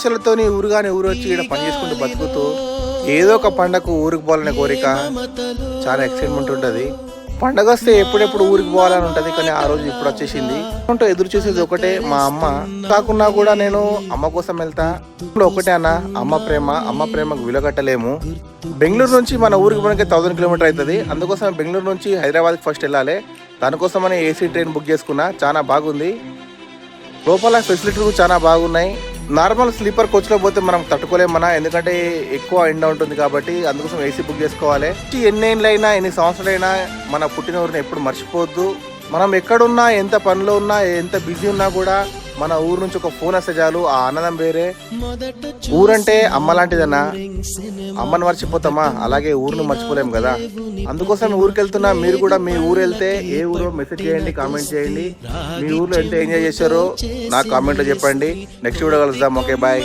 ఆశలతోని ఊరుగానే ఊరు వచ్చి ఇక్కడ పని చేసుకుంటూ బతుకుతూ ఏదో ఒక పండగకు ఊరికి పోవాలనే కోరిక చాలా ఎక్సైట్మెంట్ ఉంటుంది. పండగ వస్తే ఎప్పుడెప్పుడు ఊరికి పోవాలని ఉంటుంది, కానీ ఆ రోజు ఇప్పుడు వచ్చేసింది. ఎదురు చూసేది ఒకటే మా అమ్మ. కాకున్నా కూడా నేను అమ్మ కోసం వెళ్తా. ఒకటే అన్న, అమ్మ ప్రేమకు విలువగట్టలేము. బెంగళూరు నుంచి మన ఊరికి మనకి 1000 కిలోమీటర్ అవుతుంది. అందుకోసం బెంగళూరు నుంచి హైదరాబాద్కి ఫస్ట్ వెళ్ళాలి. దానికోసమని ఏసీ ట్రైన్ బుక్ చేసుకున్నా. చాలా బాగుంది. లోపల ఫెసిలిటీలు చాలా బాగున్నాయి. నార్మల్ స్లీపర్ కోచ్లో పోతే మనం తట్టుకోలేమన్నా, ఎందుకంటే ఎక్కువ ఎండ ఉంటుంది కాబట్టి. అందుకోసం ఏసీ బుక్ చేసుకోవాలి. ఎన్నేళ్ళైనా ఎన్ని సంవత్సరాలైనా మన పుట్టిన ఊరిని ఎప్పుడు మర్చిపోవద్దు. మనం ఎక్కడున్నా, ఎంత పనిలో ఉన్నా, ఎంత బిజీ ఉన్నా కూడా మన ఊరు నుంచి ఒక ఫోన్ వస్తే చాలు, ఆ ఆనందం వేరే. ఊరంటే అమ్మ లాంటిదన్నా. అమ్మని మర్చిపోతామా, అలాగే ఊరిని మర్చిపోలేము కదా. అందుకోసం ఊరికి వెళ్తున్నా. మీరు కూడా మీ ఊరు వెళ్తే ఏ ఊరో మెసేజ్ చేయండి, కామెంట్ చేయండి. మీ ఊర్లో ఎంత ఎంజాయ్ చేశారో నాకు కామెంట్లో చెప్పండి. నెక్స్ట్ వీడియో కలుద్దాం. Okay, bye.